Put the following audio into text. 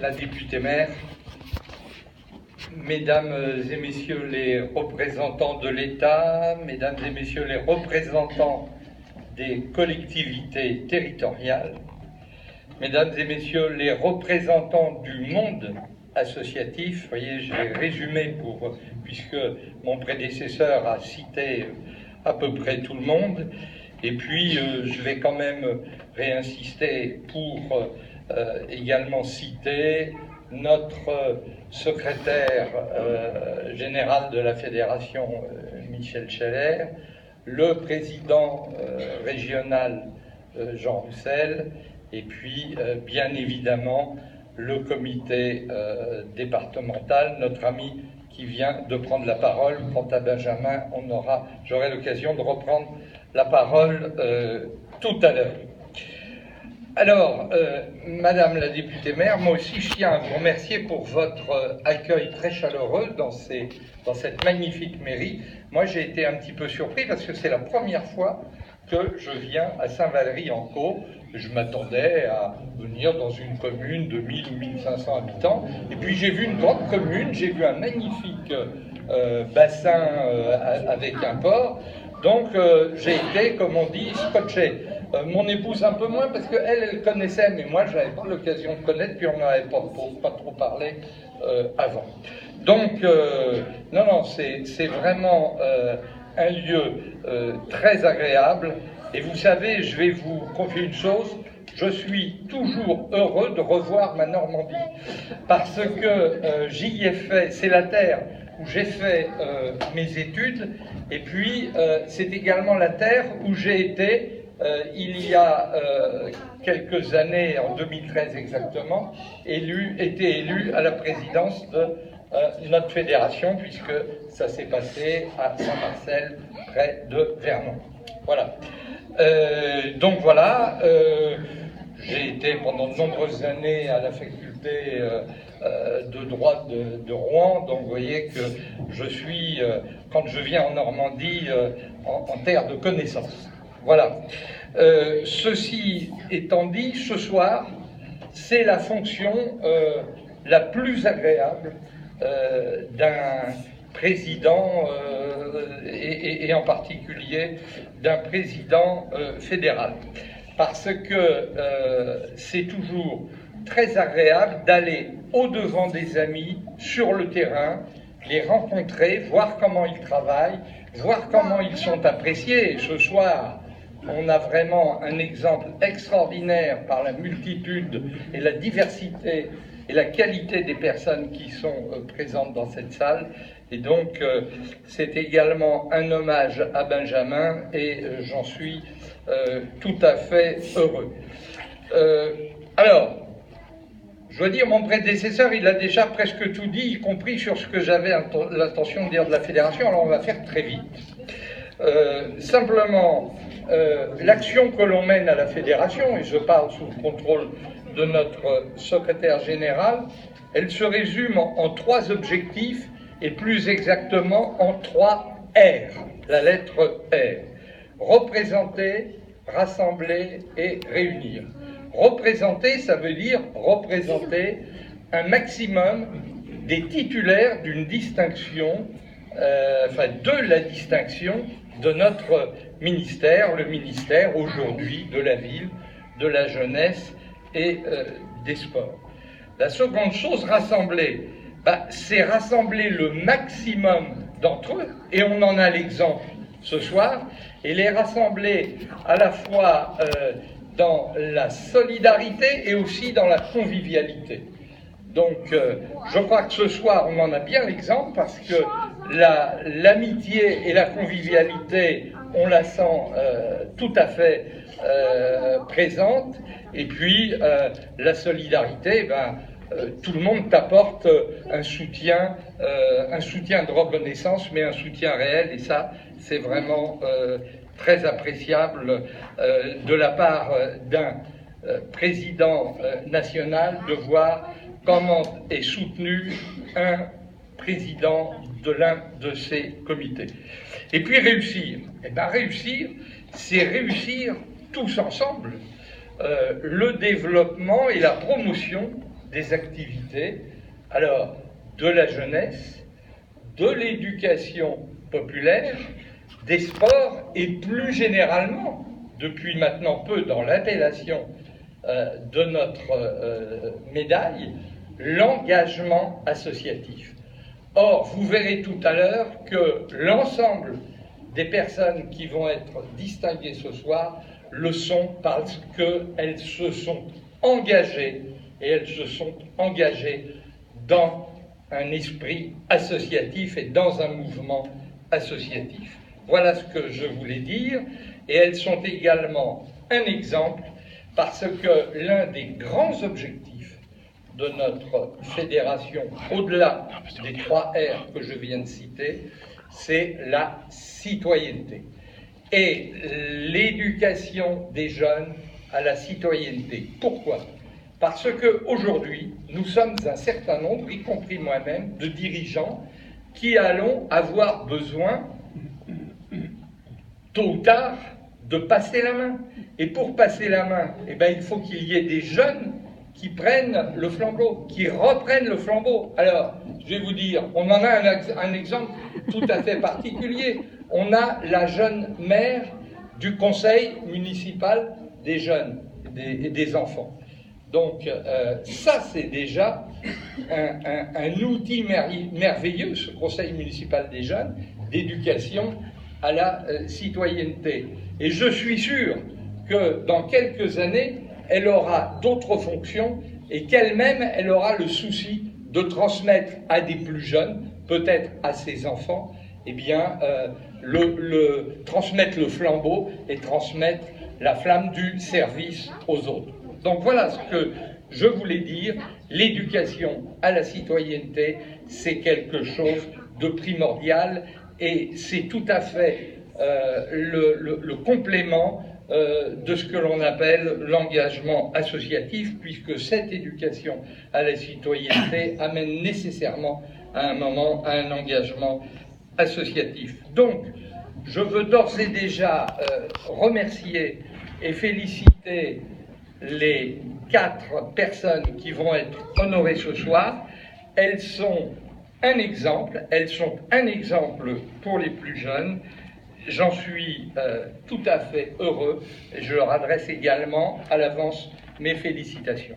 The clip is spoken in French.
La députée maire, mesdames et messieurs les représentants de l'État, mesdames et messieurs les représentants des collectivités territoriales, mesdames et messieurs les représentants du monde associatif, vous voyez, j'ai résumé puisque mon prédécesseur a cité à peu près tout le monde, et puis je vais quand même réinsister pour également citer notre secrétaire général de la Fédération, Michel Scheller, le président régional Jean Roussel, et puis bien évidemment le comité départemental, notre ami qui vient de prendre la parole. Quant à Benjamin, j'aurai l'occasion de reprendre la parole tout à l'heure. Alors, Madame la députée maire, moi aussi je tiens à vous remercier pour votre accueil très chaleureux dans cette magnifique mairie. Moi j'ai été un petit peu surpris parce que c'est la première fois que je viens à Saint-Valery-en-Caux. Je m'attendais à venir dans une commune de 1000 ou 1500 habitants. Et puis j'ai vu une grande commune, j'ai vu un magnifique bassin avec un port. Donc j'ai été, comme on dit, scotché. Mon épouse un peu moins parce qu'elle connaissait, mais moi je n'avais pas l'occasion de connaître, puis on n'avait pas trop parlé avant. Donc, non, c'est vraiment un lieu très agréable. Et vous savez, je vais vous confier une chose, je suis toujours heureux de revoir ma Normandie, parce que j'y ai fait, c'est la terre où j'ai fait mes études, et puis c'est également la terre où j'ai été il y a quelques années, en 2013 exactement, été élu à la présidence de notre fédération, puisque ça s'est passé à Saint-Marcel, près de Vernon. Voilà. Donc voilà, j'ai été pendant de nombreuses années à la faculté de droit de Rouen, donc vous voyez que je suis, quand je viens en Normandie, en terre de connaissance. Voilà. Ceci étant dit, ce soir, c'est la fonction la plus agréable d'un président et en particulier d'un président fédéral. Parce que c'est toujours très agréable d'aller au-devant des amis, sur le terrain, les rencontrer, voir comment ils travaillent, voir comment ils sont appréciés. Et ce soir, on a vraiment un exemple extraordinaire par la multitude et la diversité et la qualité des personnes qui sont présentes dans cette salle. Et donc, c'est également un hommage à Benjamin et j'en suis tout à fait heureux. Alors, je dois dire, mon prédécesseur, il a déjà presque tout dit, y compris sur ce que j'avais l'intention de dire de la fédération, alors on va faire très vite. Simplement, l'action que l'on mène à la fédération, et je parle sous le contrôle de notre secrétaire général, elle se résume en trois objectifs, et plus exactement en 3 R, la lettre R. Représenter, rassembler et réunir. Représenter, ça veut dire représenter un maximum des titulaires d'une distinction, de la distinction de notre ministère, le ministère aujourd'hui de la ville, de la jeunesse et des sports. La seconde chose, rassembler, c'est rassembler le maximum d'entre eux, et on en a l'exemple ce soir, et les rassembler à la fois dans la solidarité et aussi dans la convivialité. Donc je crois que ce soir on en a bien l'exemple, parce que l'amitié et la convivialité, on la sent tout à fait présente, et puis la solidarité, tout le monde t'apporte un soutien de reconnaissance, mais un soutien réel, et ça, c'est vraiment très appréciable de la part d'un président national de voir comment est soutenu un président de l'un de ces comités. Et puis réussir. Réussir, c'est réussir tous ensemble le développement et la promotion des activités, alors de la jeunesse, de l'éducation populaire, des sports et plus généralement, depuis maintenant peu dans l'appellation de notre médaille, l'engagement associatif. Or, vous verrez tout à l'heure que l'ensemble des personnes qui vont être distinguées ce soir le sont parce qu'elles se sont engagées, et elles se sont engagées dans un esprit associatif et dans un mouvement associatif. Voilà ce que je voulais dire, et elles sont également un exemple parce que l'un des grands objectifs de notre fédération, au-delà des 3 R que je viens de citer, c'est la citoyenneté et l'éducation des jeunes à la citoyenneté. Pourquoi ? Parce qu'aujourd'hui, nous sommes un certain nombre, y compris moi-même, de dirigeants qui allons avoir besoin, tôt ou tard, de passer la main. Et pour passer la main, eh bien, il faut qu'il y ait des jeunes qui prennent le flambeau, qui reprennent le flambeau. Alors, je vais vous dire, on en a un exemple tout à fait particulier. On a la jeune maire du conseil municipal des jeunes et des enfants. Donc, ça, c'est déjà un outil merveilleux, ce conseil municipal des jeunes, d'éducation à la citoyenneté. Et je suis sûr que dans quelques années, elle aura d'autres fonctions et qu'elle-même, elle aura le souci de transmettre à des plus jeunes, peut-être à ses enfants, eh bien, transmettre le flambeau et transmettre la flamme du service aux autres. Donc voilà ce que je voulais dire. L'éducation à la citoyenneté, c'est quelque chose de primordial et c'est tout à fait le complément de ce que l'on appelle l'engagement associatif, puisque cette éducation à la citoyenneté amène nécessairement à un moment à un engagement associatif. Donc, je veux d'ores et déjà remercier et féliciter les 4 personnes qui vont être honorées ce soir. Elles sont un exemple pour les plus jeunes. J'en suis tout à fait heureux et je leur adresse également à l'avance mes félicitations.